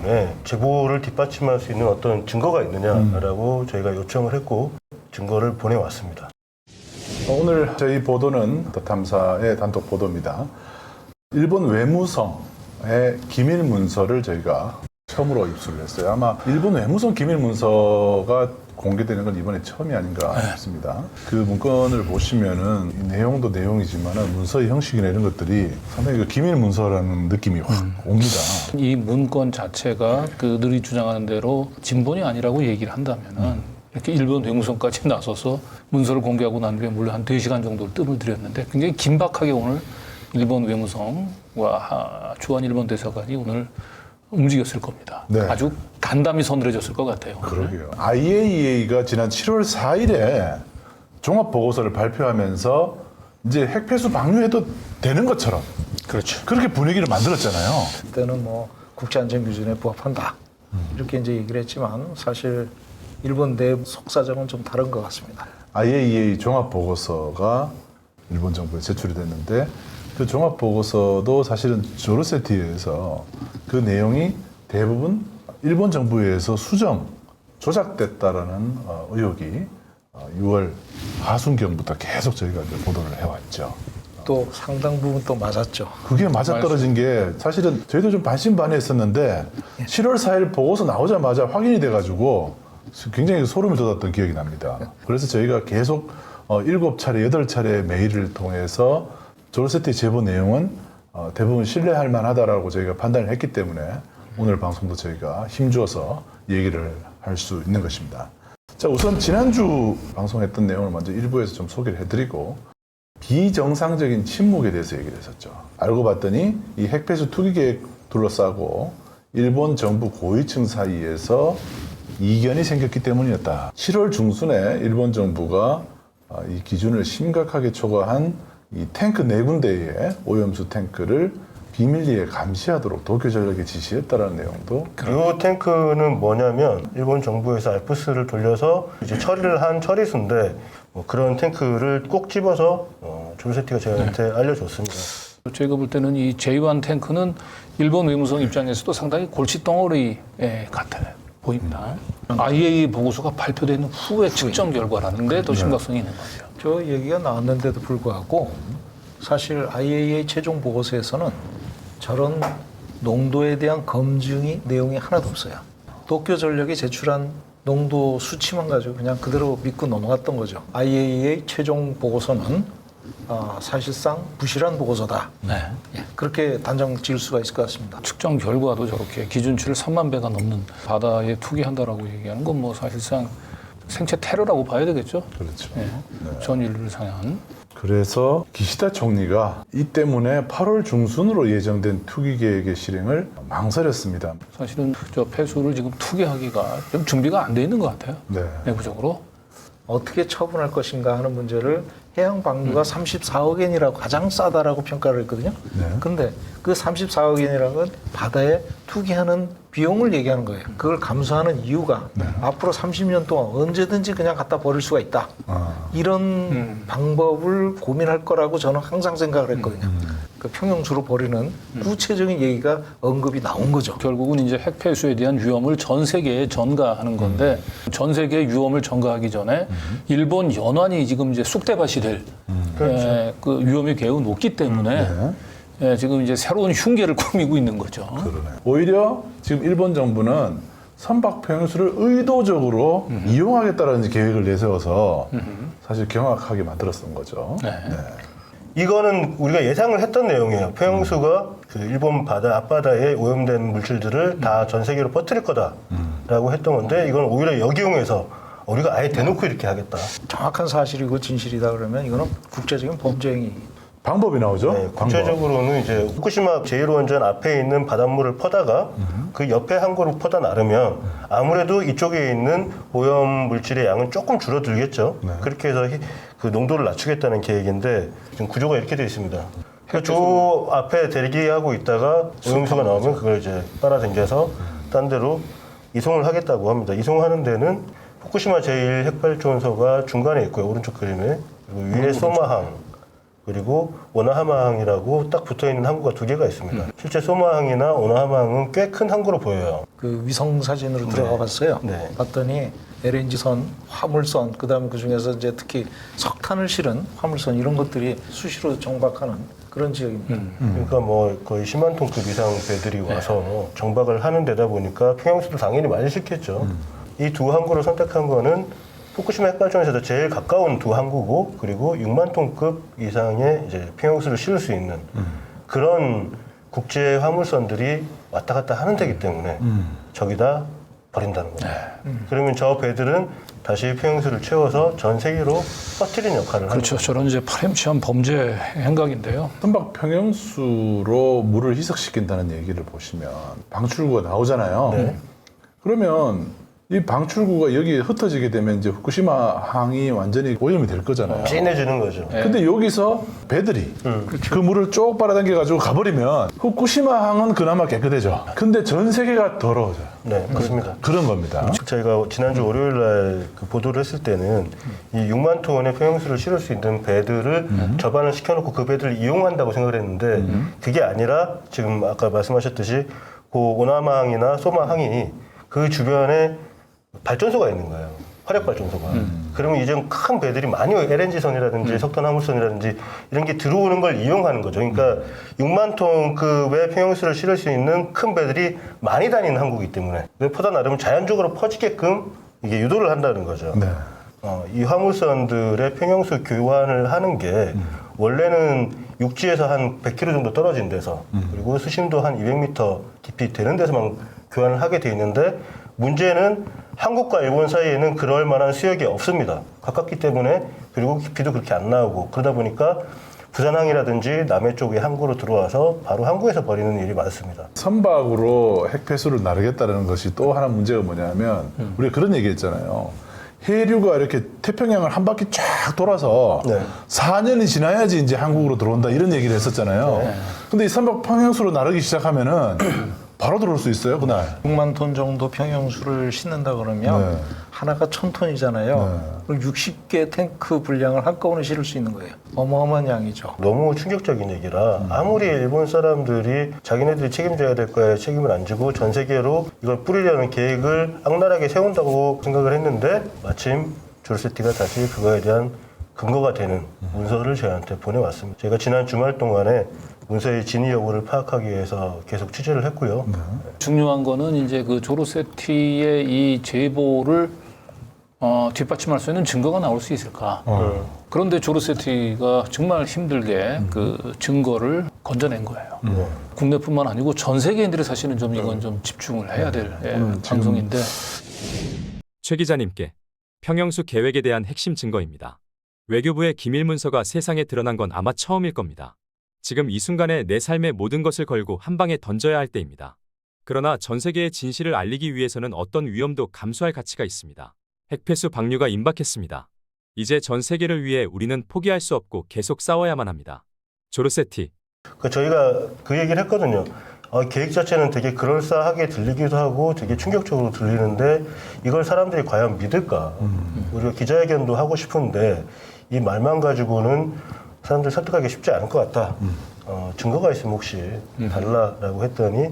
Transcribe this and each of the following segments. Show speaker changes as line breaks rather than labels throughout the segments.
때문에 제보를 뒷받침할 수 있는 어떤 증거가 있느냐라고 저희가 요청을 했고 증거를 보내왔습니다.
오늘 저희 보도는 더 탐사의 단독 보도입니다. 일본 외무성의 기밀 문서를 저희가 처음으로 입수를 했어요. 아마 일본 외무성 기밀 문서가 공개되는 건 이번에 처음이 아닌가 싶습니다. 그 문건을 보시면은 이 내용도 내용이지만은 문서의 형식이나 이런 것들이 상당히 그 기밀 문서라는 느낌이 확 옵니다.
이 문건 자체가 그들이 주장하는 대로 진본이 아니라고 얘기를 한다면은 이렇게 일본 외무성까지 나서서 문서를 공개하고 난 뒤에 물론 한 2시간 정도를 뜸을 들였는데 굉장히 긴박하게 오늘 일본 외무성과 주한 일본 대사관이 오늘 움직였을 겁니다.
네.
아주 단담이 서늘해졌을 것 같아요.
그러게요. IAEA가 지난 7월 4일에 종합보고서를 발표하면서 이제 핵폐수 방류해도 되는 것처럼
그렇죠.
그렇게 분위기를 만들었잖아요.
그때는 뭐 국제안전기준에 부합한다 이렇게 이제 얘기를 했지만 사실 일본 내 속사정은 좀 다른 것 같습니다.
IAEA 종합보고서가 일본 정부에 제출이 됐는데 그 종합보고서도 사실은 조르세티에서 그 내용이 대부분 일본 정부에서 수정, 조작됐다라는 의혹이 6월 하순경부터 계속 저희가 이제 보도를 해왔죠.
또 상당 부분 또 맞았죠.
그게 맞아떨어진 게 사실은 저희도 좀 반신반의했었는데 7월 4일 보고서 나오자마자 확인이 돼가지고 굉장히 소름이 돋았던 기억이 납니다. 그래서 저희가 계속 7차례, 8차례 메일을 통해서 조르세티 제보 내용은 대부분 신뢰할 만하다라고 저희가 판단을 했기 때문에 오늘 방송도 저희가 힘주어서 얘기를 할 수 있는 것입니다. 자, 우선 지난주 방송했던 내용을 먼저 일부에서 좀 소개를 해드리고 비정상적인 침묵에 대해서 얘기를 했었죠. 알고 봤더니 이 핵폐수 투기 계획 둘러싸고 일본 정부 고위층 사이에서 이견이 생겼기 때문이었다. 7월 중순에 일본 정부가 이 기준을 심각하게 초과한 이 탱크 4군데의 오염수 탱크를 비밀리에 감시하도록 도쿄전력에 지시했다라는 내용도.
이 탱크는 뭐냐면 일본 정부에서 알프스를 돌려서 이제 처리를 한 처리수인데 뭐 그런 탱크를 꼭 집어서 조르세티가 저희한테 알려줬습니다.
제가 볼 때는 이 J1 탱크는 일본 외무성 입장에서도 상당히 골칫덩어리 같아 보입니다. IAEA 보고서가 발표된 후에 측정 결과라는 데 더 심각성이 있는 거죠.
저 얘기가 나왔는데도 불구하고 사실 IAEA 최종 보고서에서는 저런 농도에 대한 검증이 내용이 하나도 없어요. 도쿄 전력이 제출한 농도 수치만 가지고 그냥 그대로 믿고 넘어갔던 거죠. IAEA 최종 보고서는 사실상 부실한 보고서다.
네.
그렇게 단정 지을 수가 있을 것 같습니다.
측정 결과도 저렇게 기준치를 3만 배가 넘는 바다에 투기한다라고 얘기하는 건 뭐 사실상 생체 테러라고 봐야 되겠죠.
그렇죠.
네. 전 인류를 상한.
그래서 기시다 총리가 이 때문에 8월 중순으로 예정된 투기 계획의 실행을 망설였습니다.
사실은 저 폐수를 지금 투기하기가 좀 준비가 안 돼 있는 것 같아요.
네.
내부적으로.
어떻게 처분할 것인가 하는 문제를 해양방류가 34억 엔이라고 가장 싸다라고 평가를 했거든요. 그런데 그 34억 엔이라는 건 바다에 투기하는 비용을 얘기하는 거예요. 그걸 감수하는 이유가 앞으로 30년 동안 언제든지 그냥 갖다 버릴 수가 있다. 이런 방법을 고민할 거라고 저는 항상 생각을 했거든요. 그 평형수로 버리는 구체적인 얘기가 언급이 나온 거죠.
결국은 이제 핵폐수에 대한 위험을 전 세계에 전가하는 건데 전 세계에 위험을 전가하기 전에 일본 연안이 지금 이제 쑥대밭이 될 그 위험의 개우 높기 때문에 지금 이제 새로운 흉계를 꾸미고 있는 거죠.
그러네. 오히려 지금 일본 정부는 선박 평수를 의도적으로 이용하겠다라는 계획을 내세워서 사실 경악하게 만들었던 거죠.
네.
이거는 우리가 예상을 했던 내용이에요. 포용수가 그 일본 바다 앞바다에 오염된 물질들을 다 전 세계로 퍼뜨릴 거다라고 했던 건데 이건 오히려 역이용해서 우리가 아예 대놓고 이렇게 하겠다.
정확한 사실이고 진실이다 그러면 이거는 국제적인 범죄 행위.
방법이 나오죠.
네, 구체적으로는 이제 후쿠시마 제1원전 앞에 있는 바닷물을 퍼다가 그 옆에 한 거로 퍼다 나르면 아무래도 이쪽에 있는 오염 물질의 양은 조금 줄어들겠죠. 그렇게 해서 그 농도를 낮추겠다는 계획인데 지금 구조가 이렇게 되어 있습니다. 저 앞에 대기하고 있다가 오염수가 나오면 그걸 이제 빨아당겨서 딴 데로 이송을 하겠다고 합니다. 이송하는 데는 후쿠시마 제1핵발전소가 중간에 있고요. 오른쪽 그림에. 그리고 위에 소마항. 그리고 오나하마항이라고 딱 붙어있는 항구가 두 개가 있습니다. 실제 소마항이나 오나하마항은 꽤 큰 항구로 보여요.
그 위성 사진으로 들어가 봤어요.
네.
봤더니 LNG선, 화물선, 그다음에 그 중에서 이제 특히 석탄을 실은 화물선 이런 것들이 수시로 정박하는 그런 지역입니다.
그러니까 뭐 거의 10만 톤급 이상 배들이 와서 정박을 하는 데다 보니까 평형수도 당연히 많이 싣겠죠. 이 두 항구를 선택한 거는 후쿠시마 핵발전소에서 제일 가까운 두 항구고, 그리고 6만 톤급 이상의 이제 평형수를 실을 수 있는 그런 국제 화물선들이 왔다 갔다 하는 데기 때문에 저기다 버린다는 거죠. 그러면 저 배들은 다시 평형수를 채워서 전 세계로 퍼뜨리는 역할을
그렇죠.
하는
저런 이제 파렴치한 범죄 행각인데요.
선박 평형수로 물을 희석시킨다는 얘기를 보시면 방출구가 나오잖아요.
네.
그러면 이 방출구가 여기에 흩어지게 되면 이제 후쿠시마 항이 완전히 오염이 될 거잖아요.
진해지는 거죠.
근데 여기서 배들이 그 물을 쭉 빨아당겨 가지고 가버리면 후쿠시마 항은 그나마 깨끗해져. 근데 전 세계가 더러워져요.
네, 맞습니다.
그런 겁니다.
저희가 지난주 월요일 날 그 보도를 했을 때는 이 6만 톤의 평형수를 실을 수 있는 배들을 접안을 시켜놓고 그 배들을 이용한다고 생각을 했는데 그게 아니라 지금 아까 말씀하셨듯이 그 오나마항이나 소마항이 그 주변에 발전소가 있는 거예요. 화력발전소가. 그러면 이제 큰 배들이 많이 LNG선이라든지 석탄 화물선이라든지 이런 게 들어오는 걸 이용하는 거죠. 그러니까 6만 톤급의 평형수를 실을 수 있는 큰 배들이 많이 다니는 항구이기 때문에 퍼다 나르면 자연적으로 퍼지게끔 이게 유도를 한다는 거죠.
네.
이 화물선들의 평형수 교환을 하는 게 원래는 육지에서 한 100km 정도 떨어진 데서 그리고 수심도 한 200m 깊이 되는 데서만 교환을 하게 돼 있는데 문제는 한국과 일본 사이에는 그럴 만한 수역이 없습니다. 가깝기 때문에 그리고 깊이도 그렇게 안 나오고 그러다 보니까 부산항이라든지 남해 쪽의 항구로 들어와서 바로 항구에서 버리는 일이 많습니다.
선박으로 핵폐수를 나르겠다는 것이 또 하나 문제가 뭐냐면 우리가 그런 얘기 했잖아요. 해류가 이렇게 태평양을 한 바퀴 쫙 돌아서
네.
4년이 지나야지 이제 한국으로 들어온다 이런 얘기를 했었잖아요. 근데 이 선박 평형수로 나르기 시작하면은 바로 들어올 수 있어요, 그날.
6만 톤 정도 평형수를 싣는다 그러면
네.
하나가 1000톤이잖아요. 그럼 60개 탱크 분량을 한꺼번에 실을 수 있는 거예요. 어마어마한 양이죠.
너무 충격적인 얘기라 아무리 일본 사람들이 자기네들이 책임져야 될 거에 책임을 안 지고 전 세계로 이걸 뿌리려는 계획을 악랄하게 세운다고 생각을 했는데 마침 조르세티가 다시 그거에 대한 근거가 되는 문서를 저희한테 보내왔습니다. 저희가 지난 주말 동안에 문서의 진위 여부를 파악하기 위해서 계속 취재를 했고요.
중요한 거는 이제 그 조르세티의 이 제보를 뒷받침할 수 있는 증거가 나올 수 있을까. 그런데 조르세티가 정말 힘들게 그 증거를 건져낸 거예요. 국내뿐만 아니고 전 세계인들이 사실은 좀 이건 좀 집중을 해야 될 방송인데.
최 기자님께 평형수 계획에 대한 핵심 증거입니다. 외교부의 기밀 문서가 세상에 드러난 건 아마 처음일 겁니다. 지금 이 순간에 내 삶의 모든 것을 걸고 한 방에 던져야 할 때입니다. 그러나 전 세계의 진실을 알리기 위해서는 어떤 위험도 감수할 가치가 있습니다. 핵폐수 방류가 임박했습니다. 이제 전 세계를 위해 우리는 포기할 수 없고 계속 싸워야만 합니다. 조르세티.
저희가 그 얘기를 했거든요. 계획 자체는 되게 그럴싸하게 들리기도 하고 되게 충격적으로 들리는데 이걸 사람들이 과연 믿을까? 우리가 기자회견도 하고 싶은데 이 말만 가지고는 사람들 설득하기 쉽지 않을 것 같다. 증거가 있으면 혹시 달라라고 했더니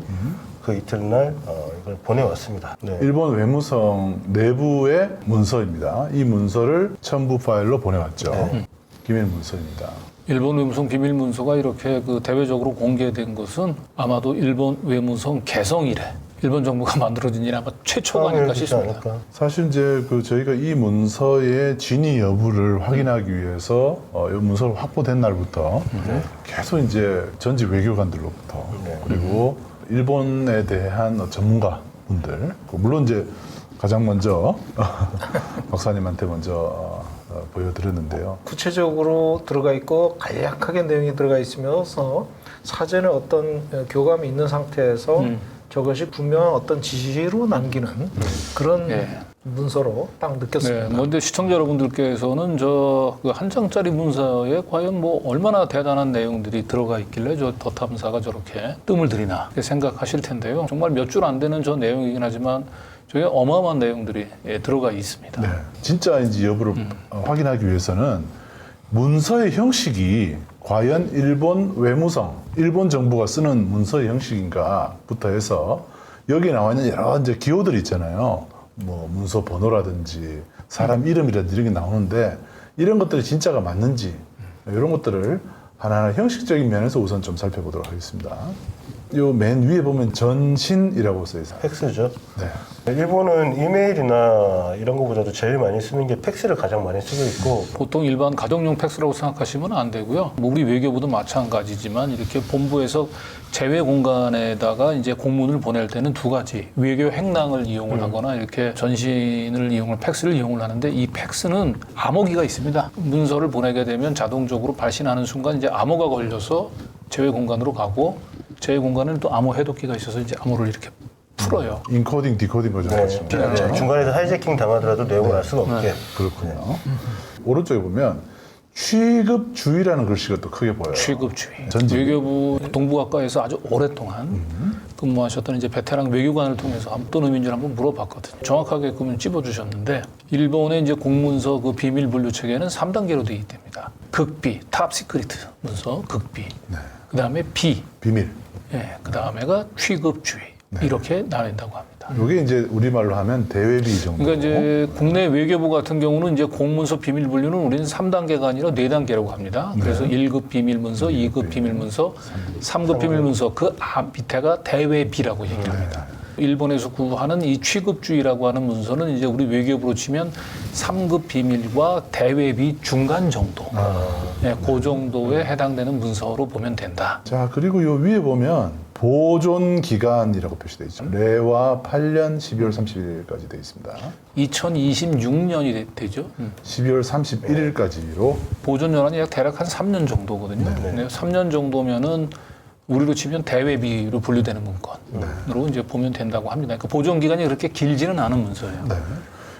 그 이튿날 이걸 보내왔습니다. 네.
일본 외무성 내부의 문서입니다. 이 문서를 첨부 파일로 보내왔죠. 기밀 문서입니다.
일본 외무성 비밀 문서가 이렇게 그 대외적으로 공개된 것은 아마도 일본 외무성 개성 이래 일본 정부가 만들어진 일이 아마 최초가 아닐까 싶습니다.
사실 이제 그 저희가 이 문서의 진위 여부를 확인하기 위해서 이 문서가 확보된 날부터 계속 이제 전직 외교관들로부터 그리고 일본에 대한 전문가분들 물론 이제 가장 먼저 박사님한테 먼저 보여드렸는데요.
구체적으로 들어가 있고 간략하게 내용이 들어가 있으면서 사전에 어떤 교감이 있는 상태에서 저것이 분명한 어떤 지시로 남기는 그런 문서로 딱 느꼈습니다.
네, 근데 시청자 여러분들께서는 저 그 한 장짜리 문서에 과연 뭐 얼마나 대단한 내용들이 들어가 있길래 저 더 탐사가 저렇게 뜸을 들이나 생각하실 텐데요. 정말 몇 줄 안 되는 저 내용이긴 하지만 저게 어마어마한 내용들이 들어가 있습니다.
네, 진짜인지 여부를 확인하기 위해서는 문서의 형식이 과연 일본 외무성, 일본 정부가 쓰는 문서 형식인가부터 해서 여기 나와 있는 여러 이제 기호들 있잖아요. 뭐 문서 번호라든지 사람 이름이라든지 이런 게 나오는데 이런 것들이 진짜가 맞는지 이런 것들을 하나하나 형식적인 면에서 우선 좀 살펴보도록 하겠습니다. 요 맨 위에 보면 전신이라고 써 있어요.
팩스죠.
네.
일본은 이메일이나 이런 거보다도 제일 많이 쓰는 게 팩스를 가장 많이 쓰고 있고
보통 일반 가정용 팩스라고 생각하시면 안 되고요. 뭐 우리 외교부도 마찬가지지만 이렇게 본부에서 제외 공간에다가 이제 공문을 보낼 때는 두 가지 외교 행랑을 이용을 하거나 이렇게 전신을 이용을 팩스를 이용을 하는데 이 팩스는 암호기가 있습니다. 문서를 보내게 되면 자동적으로 발신하는 순간 이제 암호가 걸려서 제외 공간으로 가고 제외 공간은 또 암호 해독기가 있어서 이제 암호를 이렇게 풀어요.
인코딩, 디코딩 거죠.
네, 중간에서 하이제킹 당하더라도 내용을 알 수가 없게.
그렇군요. 오른쪽에 보면 취급주의라는 글씨가 또 크게 보여요.
취급주의.
전직.
외교부 동북아과에서 아주 오랫동안 근무하셨던 이제 베테랑 외교관을 통해서 어떤 의미인지 한번 물어봤거든요. 정확하게 그러면 찝어주셨는데 일본의 이제 공문서 그 비밀 분류 체계는 3단계로 되어 있답니다. 극비, 탑 시크리트 문서, 극비.
네.
그 다음에 비,
비밀.
예, 그 다음에가 취급주의. 이렇게 나뉜다고 합니다.
이게 이제 우리말로 하면 대외비 정도.
그러니까 이제 국내 외교부 같은 경우는 이제 공문서 비밀 분류는 우리는 3단계가 아니라 4단계라고 합니다. 그래서 1급 비밀 문서, 2급 비밀 문서, 3급 비밀 문서 그 밑에가 대외비라고 얘기를 합니다. 일본에서 구하는 이 취급주의라고 하는 문서는 이제 우리 외교부로 치면 3급 비밀과 대외비 중간 정도, 그 정도에 해당되는 문서로 보면 된다.
자, 그리고 요 위에 보면 보존 기간이라고 표시되어 있죠. 레와 8년 12월 30일까지 되어 있습니다.
2026년이 되죠.
12월 31일까지로
보존 연한이 약 대략 한 3년 정도거든요. 네. 3년 정도면은 우리로 치면 대외비로 분류되는 문건으로 이제 보면 된다고 합니다. 그러니까 보존 기간이 그렇게 길지는 않은 문서예요.
네.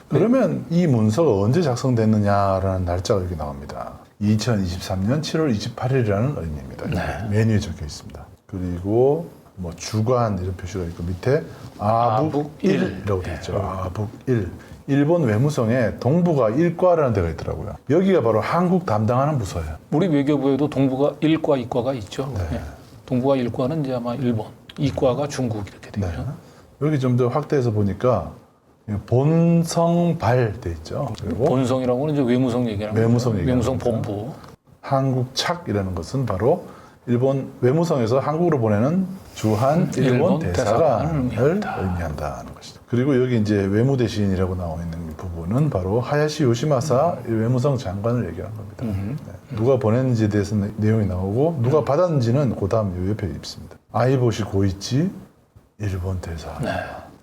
그러면 이 문서가 언제 작성됐느냐라는 날짜가 여기 나옵니다. 2023년 7월 28일이라는 의미입니다. 맨 위에 적혀 있습니다. 그리고 뭐 주간 이런 표시가 있고 밑에 아북 1이라고 되어 있죠. 아북 1. 일본 외무성에 동북아 1과라는 데가 있더라고요. 여기가 바로 한국 담당하는 부서예요.
우리 외교부에도 동북아 1과, 2과가 있죠. 네. 동북아 1과는 이제 아마 일본, 2과가 중국 이렇게 되죠.
네. 여기 좀 더 확대해서 보니까 본성발 돼 있죠. 그리고
본성이라고는 이제 외무성 얘기하는
외무성
거죠.
얘기하는
외무성
거죠.
본부.
한국착이라는 것은 바로 일본 외무성에서 한국으로 보내는 주한 일본 대사관을 의미한다는 것이죠. 그리고 여기 이제 외무대신이라고 나와 있는 부분은 바로 하야시 요시마사 외무성 장관을 얘기하는 겁니다. 네. 누가 보냈는지에 대해서 내용이 나오고 누가 받았는지는 그 다음 요 옆에 있습니다. 아이보시 고이치 일본 대사.
네.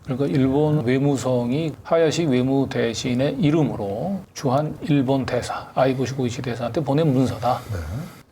그러니까 일본 외무성이 하야시 외무대신의 이름으로 주한 일본 대사, 아이보시 고이치 대사한테 보낸 문서다.
네.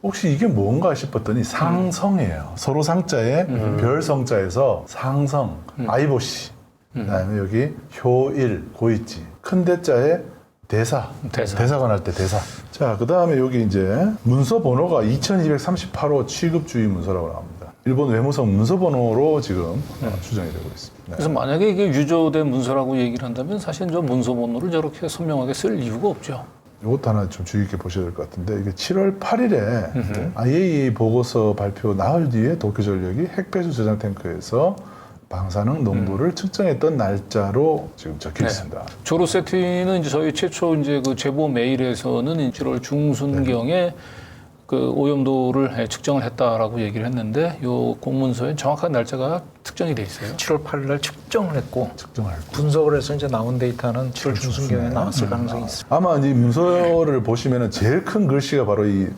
혹시 이게 뭔가 싶었더니 상성이에요. 서로 상자에 별성자에서 상성, 아이보시. 그다음에 여기 효일, 고이치. 큰 대자에 대사관 할 때 대사. 자, 그다음에 여기 이제 문서 번호가 2238호 취급주의 문서라고 나옵니다. 일본 외무성 문서 번호로 지금 추정이 되고 있습니다. 네.
그래서 만약에 이게 유조된 문서라고 얘기를 한다면 사실 저 문서 번호를 저렇게 선명하게 쓸 이유가 없죠.
이것도 하나 좀 주의 깊게 보셔야 될 것 같은데 이게 7월 8일에 IAEA 보고서 발표 나흘 뒤에 도쿄 전력이 핵배수 저장 탱크에서 방사능 농도를 측정했던 날짜로 지금 적혀 있습니다.
조로세티는 이제 저희 최초 이제 그 제보 메일에서는 7월 중순경에 그 오염도를 측정을 했다라고 얘기를 했는데 요 공문서에 정확한 날짜가 특정이 돼 있어요.
7월 8일 날 측정을 했고
측정할 때.
분석을 해서 이제 나온 데이터는 7월 중순경에 나왔을 가능성이 있습니다.
아마 이 문서를 보시면은 제일 큰 글씨가 바로 이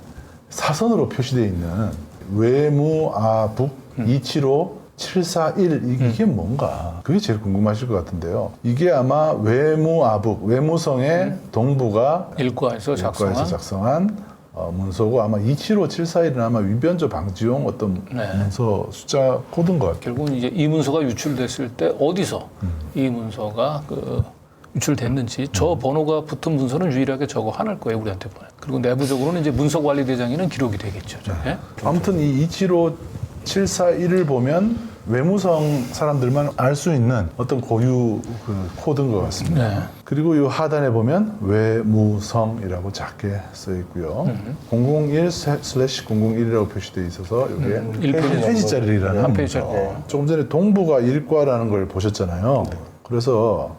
사선으로 표시되어 있는 외무아북 275 741 이게 뭔가 그게 제일 궁금하실 것 같은데요. 이게 아마 외무아북 외무성의 동부가
일과에서
작성한 문서고 아마 275-741은 아마 위변조 방지용 어떤 문서 숫자 코드인 것 같아요.
결국은 이제 이 문서가 유출됐을 때 어디서 이 문서가 그 유출됐는지 저 번호가 붙은 문서는 유일하게 저거 하나일 거예요, 우리한테 보내. 그리고 내부적으로는 이제 문서관리대장에는 기록이 되겠죠. 저게.
아무튼 이 741을 보면 외무성 사람들만 알 수 있는 어떤 고유 그 코드인 것 같습니다.
네.
그리고 이 하단에 보면 외무성이라고 작게 써 있고요. 001/001이라고 표시되어 있어서 이게 페이지짜리라는
한 페이지.
조금 전에 동북아 일과라는 걸 보셨잖아요. 그래서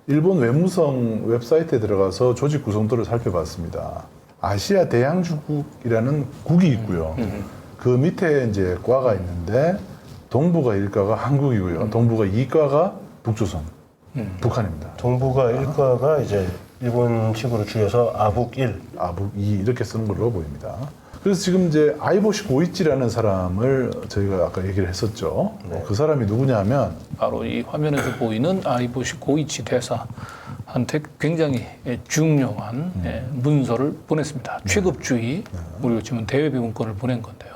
일본 외무성 웹사이트에 들어가서 조직 구성도를 살펴봤습니다. 아시아 대양주국이라는 국이 있고요. 그 밑에 이제 과가 있는데 동북아 일과가 한국이고요. 동북아 이과가 북조선, 북한입니다.
동북아 일과가 이제 일본식으로 줄여서 아북1.
아북이 이렇게 쓰는 걸로 보입니다. 그래서 지금 이제 아이보시 고이치라는 사람을 저희가 아까 얘기를 했었죠. 그 사람이 누구냐면
바로 이 화면에서 보이는 아이보시 고이치 대사한테 굉장히 중요한 문서를 보냈습니다. 취급주의, 우리가 지금 대외비 문건을 보낸 건데요.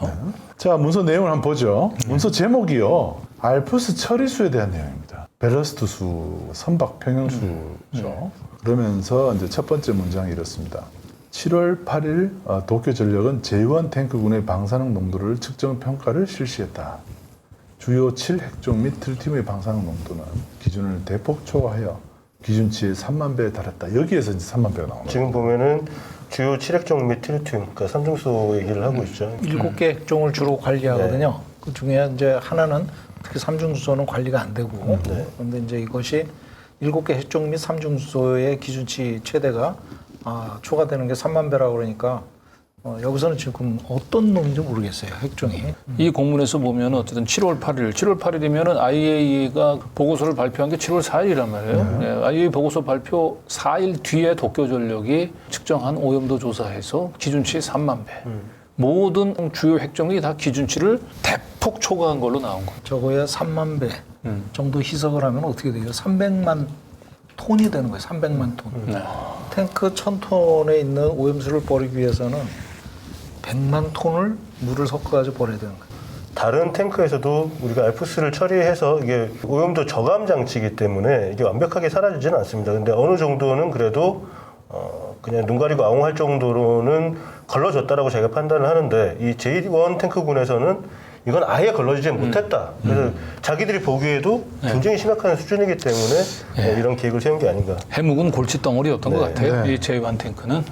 자, 문서 내용을 한번 보죠. 문서 제목이요. 알프스 처리수에 대한 내용입니다. 벨러스트수, 선박 평형수죠. 그러면서 이제 첫 번째 문장이 이렇습니다. 7월 8일 도쿄전력은 제1 탱크군의 방사능 농도를 측정 평가를 실시했다. 주요 7핵종 및 트리튬의 방사능 농도는 기준을 대폭 초과하여 기준치의 3만 배에 달했다. 여기에서 이제 3만 배가 나옵니다.
지금 보면은 주요 7핵종 및 트리튬, 그러니까 삼중소 얘기를 하고 있죠.
7개 핵종을 주로 관리하거든요. 그 중에 이제 하나는 특히 삼중수소는 관리가 안 되고 그런데 이제 이것이 7개 핵종 및 삼중수소의 기준치 최대가 초과되는 게 3만 배라고 그러니까 여기서는 지금 어떤 놈인지 모르겠어요. 핵종이.
이 공문에서 보면 어쨌든 7월 8일이면은 IAEA가 보고서를 발표한 게 7월 4일이란 말이에요. IAEA 보고서 발표 4일 뒤에 도쿄전력이 측정한 오염도 조사해서 기준치 3만 배. 모든 주요 핵종이 다 기준치를 대폭 초과한 걸로 나온 거죠.
저거에 3만 배 정도 희석을 하면 어떻게 돼요? 300만 톤이 되는 거예요. 300만 톤. 탱크 1000톤에 있는 오염수를 버리기 위해서는 100만 톤을 물을 섞어가지고 버려야 되는 거예요.
다른 탱크에서도 우리가 알프스를 처리해서 이게 오염도 저감 장치이기 때문에 이게 완벽하게 사라지지는 않습니다. 근데 어느 정도는 그래도 그냥 눈 가리고 아웅할 정도로는 걸러졌다라고 제가 판단을 하는데 이 제1 탱크군에서는 이건 아예 걸러지지 못했다. 그래서 자기들이 보기에도 굉장히 심각한 수준이기 때문에 이런 계획을 세운 게 아닌가.
해묵은 골칫덩어리였던 것 같아요. 이 제1 탱크는.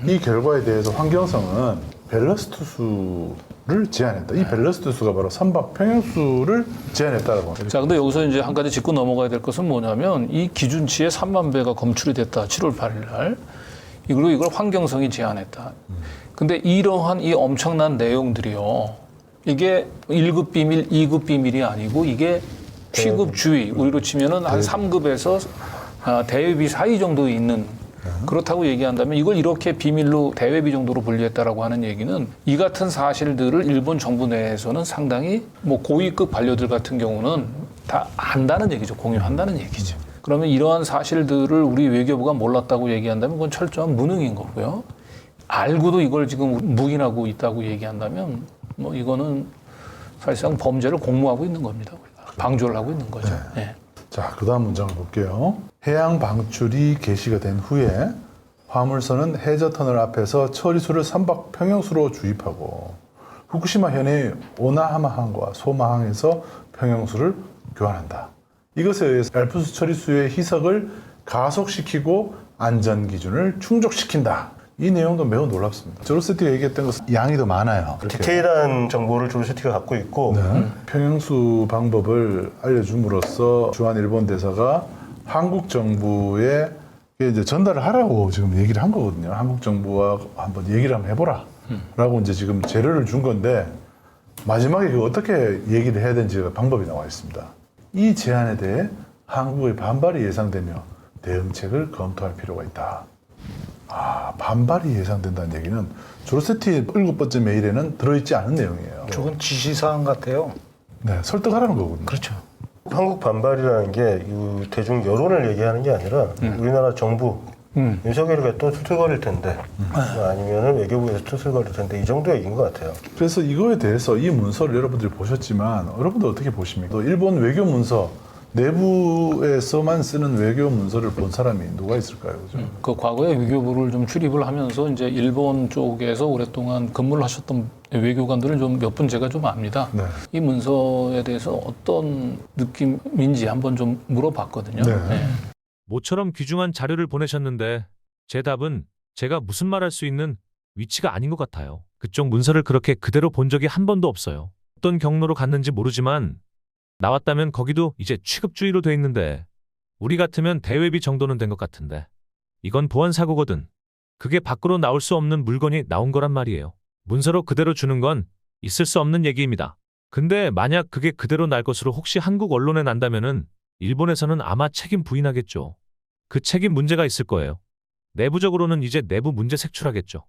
이 결과에 대해서 환경성은 벨러스트수를 제한했다. 이 벨러스트수가 바로 선박 평형수를 제한했다라고 합니다.
자, 근데 여기서 이제 한 가지 짚고 넘어가야 될 것은 뭐냐면 이 기준치에 3만 배가 검출이 됐다. 7월 8일 날. 그리고 이걸 환경성이 제한했다. 근데 이러한 이 엄청난 내용들이요. 이게 1급 비밀, 2급 비밀이 아니고 이게 취급 주의, 우리로 치면은 한 3급에서 대외비 사이 정도 있는 그렇다고 얘기한다면 이걸 이렇게 비밀로 대외비 정도로 분류했다라고 하는 얘기는 이 같은 사실들을 일본 정부 내에서는 상당히 뭐 고위급 관료들 같은 경우는 다 안다는 얘기죠. 공유한다는 얘기죠. 그러면 이러한 사실들을 우리 외교부가 몰랐다고 얘기한다면 그건 철저한 무능인 거고요. 알고도 이걸 지금 묵인하고 있다고 얘기한다면 뭐 이거는 사실상 범죄를 공모하고 있는 겁니다. 우리가. 방조를 하고 있는 거죠. 네.
자, 그 다음 문장을 볼게요. 해양 방출이 개시가 된 후에 화물선은 해저터널 앞에서 처리수를 선박 평형수로 주입하고 후쿠시마 현의 오나하마항과 소마항에서 평형수를 교환한다. 이것에 의해서 알프스 처리수의 희석을 가속시키고 안전 기준을 충족시킨다. 이 내용도 매우 놀랍습니다. 조르세티가 얘기했던 것은 양이 더 많아요.
디테일한 정보를 조르세티가 갖고 있고
평형수 방법을 알려줌으로써 주한 일본 대사가 한국 정부에 이제 전달을 하라고 지금 얘기를 한 거거든요. 한국 정부와 한번 얘기를 한번 해보라. 라고 이제 지금 재료를 준 건데 마지막에 그 어떻게 얘기를 해야 되는지가 방법이 나와 있습니다. 이 제안에 대해 한국의 반발이 예상되며 대응책을 검토할 필요가 있다. 반발이 예상된다는 얘기는 조르세티 7번째 메일에는 들어있지 않은 내용이에요.
저건 지시사항 같아요.
네, 설득하라는 거거든요.
그렇죠.
한국 반발이라는 게 이 대중 여론을 얘기하는 게 아니라 우리나라 정부 윤석열이가 또 투틀거릴 텐데 아니면 외교부에서 투틀거릴 텐데 이 정도 얘기인 것 같아요.
그래서 이거에 대해서 이 문서를 여러분들이 보셨지만 여러분들 어떻게 보십니까? 또 일본 외교 문서 내부에서만 쓰는 외교 문서를 본 사람이 누가 있을까요? 그죠?
그 과거에 외교부를 좀 출입을 하면서 이제 일본 쪽에서 오랫동안 근무를 하셨던 외교관들을 좀 몇 분 제가 좀 압니다.
네.
이 문서에 대해서 어떤 느낌인지 한번 좀 물어봤거든요.
네.
네.
모처럼 귀중한 자료를 보내셨는데 제 답은 제가 무슨 말할 수 있는 위치가 아닌 것 같아요. 그쪽 문서를 그렇게 그대로 본 적이 한 번도 없어요. 어떤 경로로 갔는지 모르지만 나왔다면 거기도 이제 취급주의로 돼 있는데 우리 같으면 대외비 정도는 된 것 같은데 이건 보안 사고거든. 그게 밖으로 나올 수 없는 물건이 나온 거란 말이에요. 문서로 그대로 주는 건 있을 수 없는 얘기입니다. 근데 만약 그게 그대로 날 것으로 혹시 한국 언론에 난다면은 일본에서는 아마 책임 부인하겠죠. 그 책임 문제가 있을 거예요. 내부적으로는 이제 내부 문제 색출하겠죠.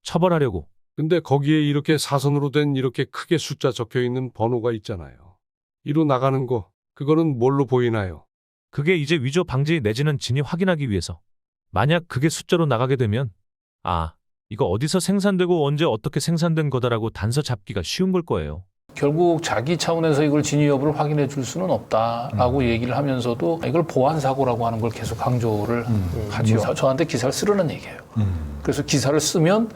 처벌하려고.
근데 거기에 이렇게 사선으로 된 이렇게 크게 숫자 적혀 있는 번호가 있잖아요. 이로 나가는 거, 그거는 뭘로 보이나요?
그게 이제 위조 방지 내지는 진위 확인하기 위해서. 만약 그게 숫자로 나가게 되면 아, 이거 어디서 생산되고 언제 어떻게 생산된 거다라고 단서 잡기가 쉬운 걸 거예요.
결국 자기 차원에서 이걸 진위 여부를 확인해 줄 수는 없다라고 얘기를 하면서도 이걸 보안 사고라고 하는 걸 계속 강조를 하죠. 저한테 기사를 쓰라는 얘기예요. 그래서 기사를 쓰면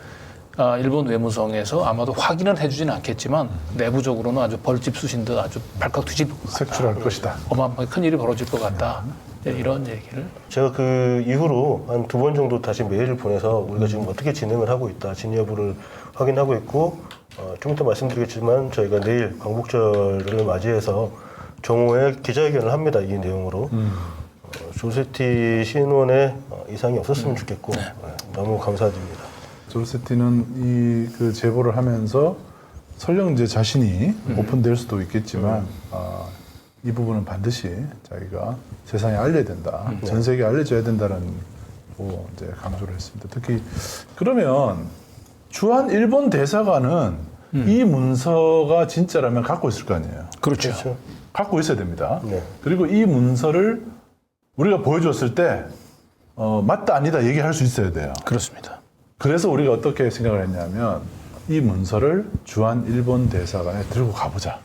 일본 외무성에서 아마도 확인은 해주지는 않겠지만 내부적으로는 아주 벌집 쑤신 듯 아주 발칵 뒤집을 것 같다.
색출할 것이다.
어마어마하게 큰 일이 벌어질 것 같다. 이런 얘기를.
제가 그 이후로 한 2번 정도 다시 메일을 보내서 우리가 지금 어떻게 진행을 하고 있다, 진위 여부를 확인하고 있고, 좀 이따 말씀드리겠지만 저희가 내일 광복절을 맞이해서 정오에 기자회견을 합니다. 이 내용으로. 조세티 신원에 이상이 없었으면 좋겠고 너무 감사드립니다.
졸세티는 이 그 제보를 하면서 설령 이제 자신이 오픈될 수도 있겠지만 이 부분은 반드시 자기가 세상에 알려야 된다. 전 세계에 알려져야 된다는 거 이제 강조를 했습니다. 특히 그러면 주한 일본 대사관은 이 문서가 진짜라면 갖고 있을 거 아니에요.
그렇죠.
갖고 있어야 됩니다.
네.
그리고 이 문서를 우리가 보여줬을 때 맞다 아니다 얘기할 수 있어야 돼요.
그렇습니다.
그래서 우리가 어떻게 생각을 했냐면 이 문서를 주한 일본 대사관에 들고 가보자.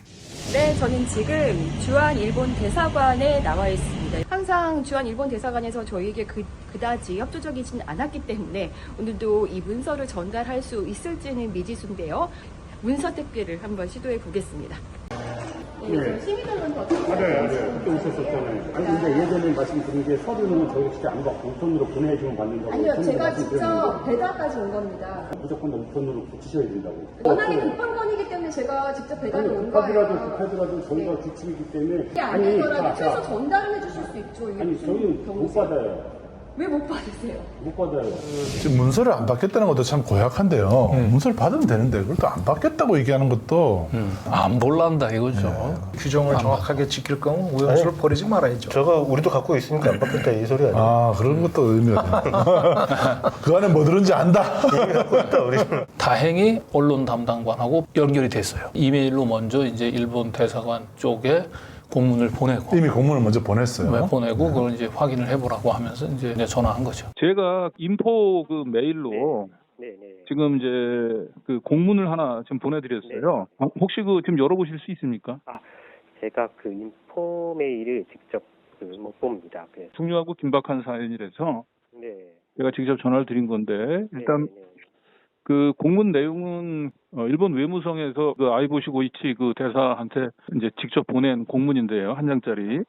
네, 저는 지금 주한 일본 대사관에 나와 있습니다. 항상 주한 일본 대사관에서 저희에게 그다지 협조적이진 않았기 때문에 오늘도 이 문서를 전달할 수 있을지는 미지수인데요. 문서 택배를 한번 시도해 보겠습니다. 네, 시민들은 어떻게
그때 있었었잖아요. 아니, 근데 예전에 말씀드린 게 서류는 저희가 진짜 안 받고 우편으로 보내주면 받는 거고.
아니요, 제가 직접 배달까지 온 겁니다.
무조건 다 우편으로 붙이셔야 된다고.
워낙에 급한 건이기 때문에 제가 직접 배달이 온
급하더라도
거예요.
급하더라도 저희가 규칙이기 때문에.
이게 안 되더라도 최소 전달을 해주실 수 있죠. 이게
아니,
무슨
저희는 못
경우세요?
받아요.
왜 못 받으세요?
못 받아요.
지금 문서를 안 받겠다는 것도 참 고약한데요. 문서를 받으면 되는데 그걸 또 안 받겠다고 얘기하는 것도
안 볼란다 이거죠.
규정을 정확하게 지킬 거면 오염수를 버리지 말아야죠.
저거 우리도 갖고 있으니까 안 받겠다 이 소리 아니에요?
아 그런 것도 의미가 있다. 그 안에 뭐 들은지 안다.
다행히 언론 담당관하고 연결이 됐어요. 이메일로 먼저 이제 일본 대사관 쪽에 공문을 보내고
이미 공문을 먼저 보냈어요.
보내고 그걸 이제 확인을 해보라고 하면서 이제 전화한 거죠.
제가 인포 그 메일로 지금 이제 그 공문을 하나 지금 보내드렸어요. 혹시 그 지금 열어보실 수 있습니까?
제가 그 인포 메일을 직접 못 봅니다. 그래서.
중요하고 긴박한 사연이라서
네.
제가 직접 전화를 드린 건데 일단
네.
그 공문 내용은 일본 외무성에서 그 아이보시 고이치 그 대사한테 이제 직접 보낸 공문인데요. 한 장짜리.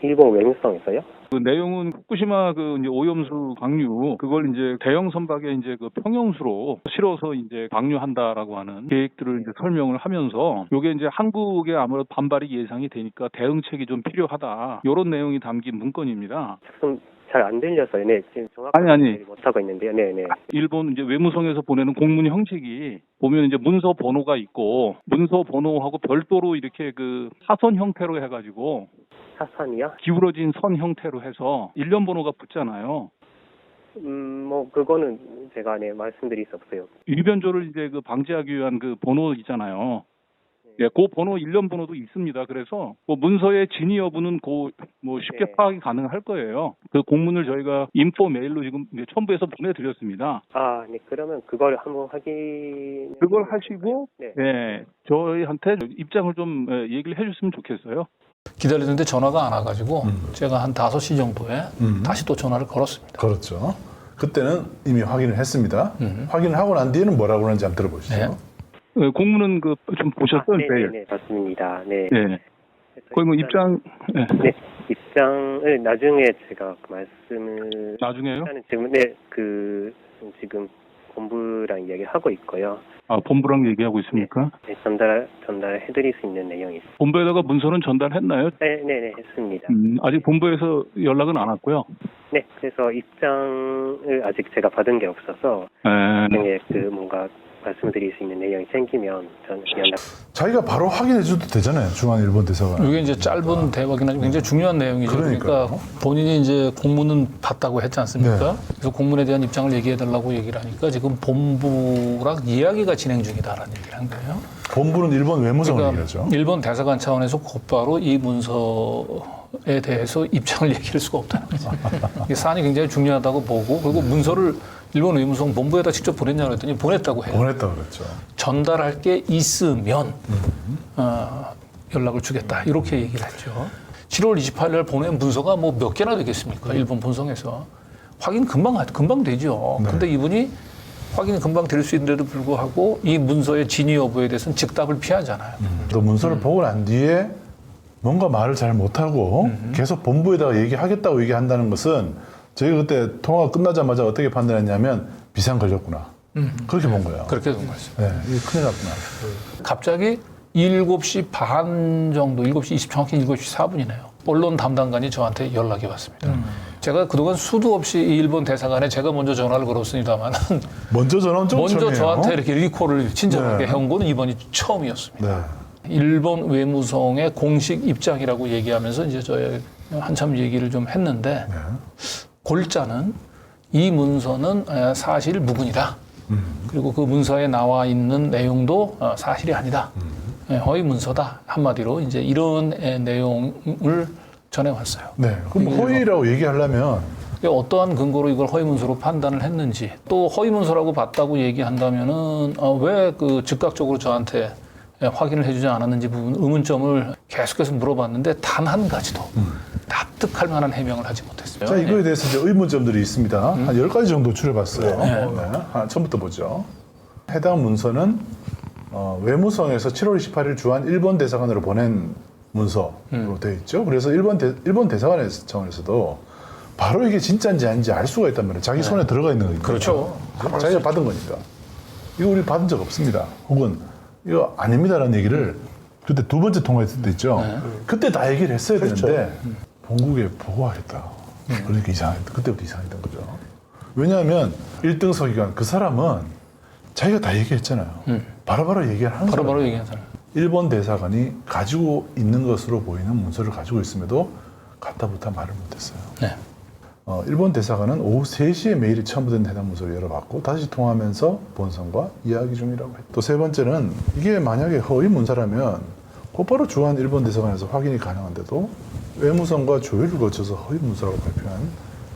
일본 외무성에서요?
그 내용은 후쿠시마 그 이제 오염수 방류 그걸 이제 대형 선박에 이제 그 평형수로 실어서 이제 방류한다라고 하는 계획들을 이제 설명을 하면서 요게 이제 한국에 아무래도 반발이 예상이 되니까 대응책이 좀 필요하다. 이런 내용이 담긴 문건입니다.
작성 잘 안 들려서요. 네, 지금 정확하게
아니.
못 하고 있는데요. 네.
일본 이제 외무성에서 보내는 공문 형식이 보면 이제 문서 번호가 있고 문서 번호하고 별도로 이렇게 그 사선 형태로 해가지고
사선이요?
기울어진 선 형태로 해서 일련 번호가 붙잖아요.
뭐 그거는 제가 말씀드릴 수 없어요.
일변조를 이제 그 방지하기 위한 그 번호 있잖아요. 예, 그 번호 일련 번호도 있습니다. 그래서 그 문서의 진위 여부는 뭐 쉽게
네.
파악이 가능할 거예요. 그 공문을 저희가 인포 메일로 지금 이제 첨부해서 보내드렸습니다.
아, 네. 그러면 그걸 한번 확인.
그걸 하시고
네.
예, 저희한테 입장을 좀 얘기를 해줬으면 좋겠어요.
기다리는데 전화가 안 와가지고 제가 한 5시 정도에 다시 또 전화를 걸었습니다.
그렇죠. 그때는 이미 확인을 했습니다. 확인을 하고 난 뒤에는 뭐라고 하는지 한번 들어보시죠.
네.
공문은 그 좀 보셨어요?
네, 맞습니다. 네.
네. 거의 뭐 입장. 네.
네, 입장을 나중에 제가 그 말씀을
나중에요?
일단은 지금 지금 본부랑 이야기를 하고 있고요.
아, 본부랑 얘기하고 있습니까?
네, 전달해드릴 수 있는 내용이 있습니다.
본부에다가 문서는 전달했나요?
네, 했습니다.
아직 본부에서 연락은 안 왔고요.
네, 그래서 입장을 아직 제가 받은 게 없어서
네.
나중에 뭔가 말씀드릴 수 있는 내용이 생기면 저는 연락.
자기가 바로 확인해 줘도 되잖아요. 중앙 일본 대사관.
이게 이제 짧은 대화긴 하지만 굉장히 중요한 내용이죠.
그러니까요.
그러니까 본인이 이제 공문은 봤다고 했지 않습니까?
네.
그래서 공문에 대한 입장을 얘기해 달라고 얘기를 하니까 지금 본부랑 이야기가 진행 중이다라는 얘기를 한 거예요.
본부는 일본 외무성을
그러니까
얘기하죠.
일본 대사관 차원에서 곧바로 이 문서에 대해서 입장을 얘기할 수가 없다는 거죠. 이 사안이 굉장히 중요하다고 보고 그리고 문서를 일본 외무성 본부에다 직접 보냈냐고 그랬더니 보냈다고 해요.
보냈다고 그랬죠.
전달할 게 있으면 연락을 주겠다 이렇게 얘기를 했죠. 7월 28일 날 보낸 문서가 뭐 몇 개나 되겠습니까? 일본 본성에서 확인 금방 되죠.
네.
근데 이분이 확인이 금방 될 수 있는데도 불구하고 이 문서의 진위 여부에 대해서는 즉답을 피하잖아요.
또 문서를 보고 난 뒤에 뭔가 말을 잘 못하고 계속 본부에다가 얘기하겠다고 얘기한다는 것은 저희가 그때 통화가 끝나자마자 어떻게 판단했냐면 비상 걸렸구나. 그렇게 본 거예요.
그렇게 된 거죠.
네, 이거 큰일 났구나.
갑자기 7시 반 정도, 7시 20, 정확히 7시 4분이네요. 언론 담당관이 저한테 연락이 왔습니다. 제가 그동안 수도 없이 이 일본 대사관에 제가 먼저 전화를 걸었습니다만
먼저 전화는 좀
먼저
처음이에요.
저한테 이렇게 리콜을 친절하게
네.
해온 거는 이번이 처음이었습니다.
네.
일본 외무성의 공식 입장이라고 얘기하면서 이제 저희 한참 얘기를 좀 했는데
네.
골자는 이 문서는 사실 무근이다. 그리고 그 문서에 나와 있는 내용도 사실이 아니다. 허위 문서다. 한마디로 이제 이런 내용을 전해왔어요.
네. 그럼 뭐 허위라고 얘기하려면
어떠한 근거로 이걸 허위 문서로 판단을 했는지 또 허위 문서라고 봤다고 얘기한다면은 왜 그 즉각적으로 저한테 확인을 해주지 않았는지 부분 의문점을 계속해서 물어봤는데 단 한 가지도 납득할 만한 해명을 하지 못했어요.
자, 이거에 대해서 이제 의문점들이 있습니다. 한 10가지 정도 추려봤어요. 네. 처음부터 보죠. 해당 문서는 외무성에서 7월 28일 주한 일본 대사관으로 보낸 문서로 되어 있죠. 그래서 일본 대사관 차원에서도 바로 이게 진짜인지 아닌지 알 수가 있단 말이에요. 자기 손에 들어가 있는 거니까.
그렇죠.
자기가 받은 거니까. 이거 우리 받은 적 없습니다. 혹은 이거 아닙니다라는 얘기를 그때 두 번째 통화했을 때 있죠. 그때 다 얘기를 했어야 되는데 본국에 보고하겠다. 그러니까 이상했다. 그때부터 이상했던 거죠. 왜냐하면 1등 서기관 그 사람은 자기가 다 얘기했잖아요. 바로바로 얘기를 하는
바로바로
사람이에요.
얘기한 사람.
일본 대사관이 가지고 있는 것으로 보이는 문서를 가지고 있음에도 가타부타 말을 못했어요.
네.
일본 대사관은 오후 3시에 메일이 첨부된 해당 문서를 열어봤고 다시 통화하면서 본성과 이야기 중이라고 했고 또 세 번째는 이게 만약에 허위 문서라면 곧바로 주한 일본 대사관에서 확인이 가능한데도 외무성과 조율을 거쳐서 허위 문서라고 발표한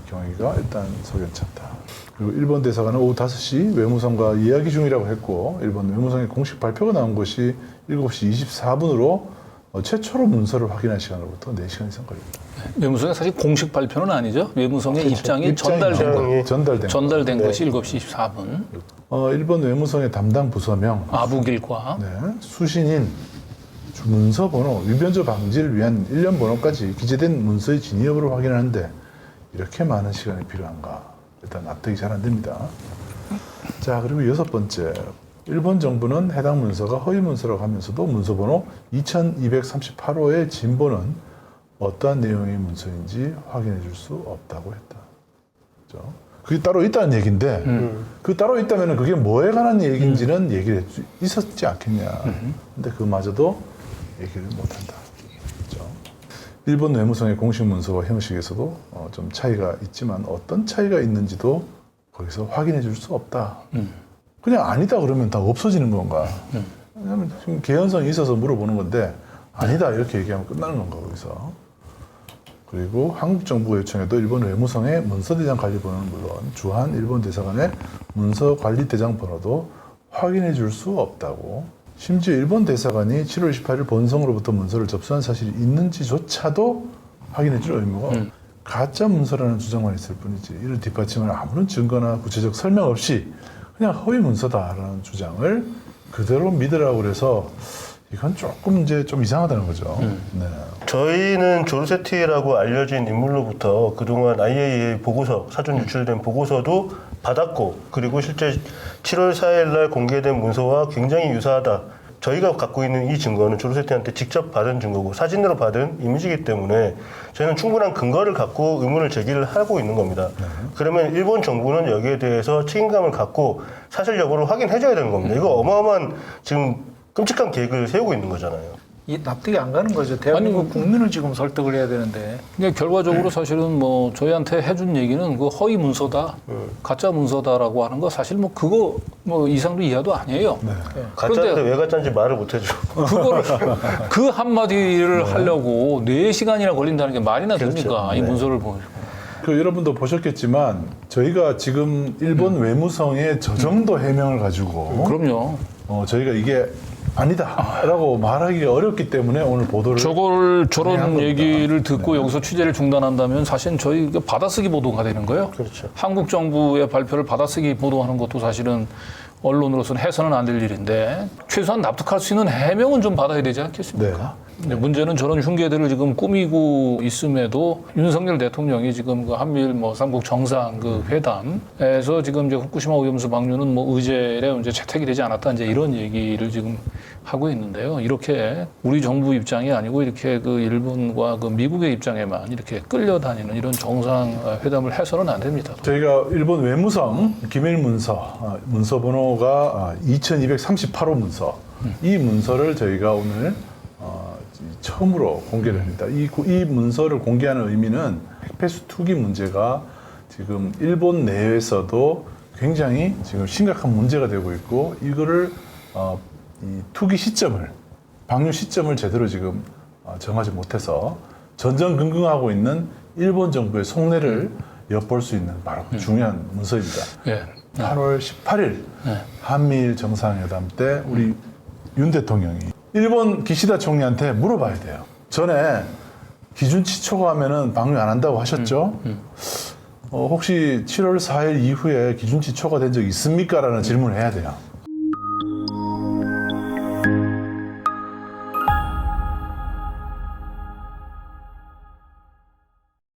경위가 일단 석연치 않다. 그리고 일본 대사관은 오후 5시 외무성과 이야기 중이라고 했고 일본 외무성의 공식 발표가 나온 것이 7시 24분으로 최초로 문서를 확인한 시간으로부터 4시간 이상 걸립니다.
외무성의 사실 공식 발표는 아니죠. 외무성의
그렇죠.
입장이 전달된
전달된
것이 7시 24분.
일본 외무성의 담당 부서명
아부길과
수신인 문서 번호, 위변조 방지를 위한 일련 번호까지 기재된 문서의 진위 여부를 확인하는데 이렇게 많은 시간이 필요한가? 일단 납득이 잘 안 됩니다. 자, 그리고 6번째. 일본 정부는 해당 문서가 허위 문서라고 하면서도 문서 번호 2238호의 진본은 어떠한 내용의 문서인지 확인해 줄 수 없다고 했다. 그렇죠? 그게 따로 있다는 얘기인데 그 따로 있다면 그게 뭐에 관한 얘기인지는 얘기를 있었지 않겠냐. 근데 그마저도 얘기를 못한다. 그렇죠? 일본 외무성의 공식 문서와 형식에서도 좀 차이가 있지만 어떤 차이가 있는지도 거기서 확인해 줄 수 없다. 그냥 아니다 그러면 다 없어지는 건가? 왜냐하면 지금 개연성이 있어서 물어보는 건데 아니다 이렇게 얘기하면 끝나는 건가 거기서. 그리고 한국 정부가 요청해도 일본 외무성의 문서대장 관리번호는 물론 주한 일본 대사관의 문서관리대장 번호도 확인해 줄 수 없다고 심지어 일본 대사관이 7월 28일 본성으로부터 문서를 접수한 사실이 있는지조차도 확인해 줄 의무가 가짜 문서라는 주장만 있을 뿐이지 이를 뒷받침할 아무런 증거나 구체적 설명 없이 그냥 허위 문서다라는 주장을 그대로 믿으라고 그래서 이건 조금 이제 좀 이상하다는 거죠. 네.
저희는 조르세티라고 알려진 인물로부터 그동안 IAEA 보고서, 사전 유출된 보고서도 받았고, 그리고 실제 7월 4일 날 공개된 문서와 굉장히 유사하다. 저희가 갖고 있는 이 증거는 조르세티한테 직접 받은 증거고 사진으로 받은 이미지이기 때문에 저희는 충분한 근거를 갖고 의문을 제기를 하고 있는 겁니다. 그러면 일본 정부는 여기에 대해서 책임감을 갖고 사실 여부를 확인해줘야 되는 겁니다. 이거 어마어마한 지금 끔찍한 계획을 세우고 있는 거잖아요.
이 납득이 안 가는 거죠. 대한민국 국민을 지금 설득을 해야 되는데.
그러니까 결과적으로 사실은 뭐 저희한테 해준 얘기는 그 허위 문서다, 가짜 문서다라고 하는 거 사실 뭐 그거 뭐 이상도 이하도 아니에요.
가짜인데 왜 가짜인지 말을 못 해줘.
그거를 그 한마디를 하려고 4시간이나 걸린다는 게 말이나 됩니까? 이 문서를 보면.
그 여러분도 보셨겠지만 저희가 지금 일본 외무성의 저 정도 해명을 가지고
그럼요.
저희가 이게 아니다라고 말하기가 어렵기 때문에 오늘 보도를
저런 얘기를 듣고 여기서 취재를 중단한다면 사실 저희 받아쓰기 보도가 되는 거예요.
그렇죠.
한국 정부의 발표를 받아쓰기 보도하는 것도 사실은 언론으로서는 해서는 안 될 일인데 최소한 납득할 수 있는 해명은 좀 받아야 되지 않겠습니까? 근데 문제는 저런 흉계들을 지금 꾸미고 있음에도 윤석열 대통령이 지금 그 한미일 뭐 삼국 정상 그 회담에서 지금 이제 후쿠시마 오염수 방류는 뭐 의제에 이제 채택이 되지 않았다 이제 이런 얘기를 지금 하고 있는데요. 이렇게 우리 정부 입장이 아니고 이렇게 그 일본과 그 미국의 입장에만 이렇게 끌려다니는 이런 정상 회담을 해서는 안 됩니다.
저희가 일본 외무성 기밀 문서 문서 번호가 2238호 문서 이 문서를 저희가 오늘 처음으로 공개를 합니다. 이 문서를 공개하는 의미는 핵폐수 투기 문제가 지금 일본 내에서도 굉장히 지금 심각한 문제가 되고 있고 이거를 이 투기 시점을 방류 시점을 제대로 지금 정하지 못해서 전전긍긍하고 있는 일본 정부의 속내를 엿볼 수 있는 바로 중요한 문서입니다. 8월 18일 한미일 정상회담 때 우리 윤 대통령이 일본 기시다 총리한테 물어봐야 돼요. 전에 기준치 초과하면은 방류 안 한다고 하셨죠? 혹시 7월 4일 이후에 기준치 초과된 적 있습니까? 라는 질문을 해야 돼요.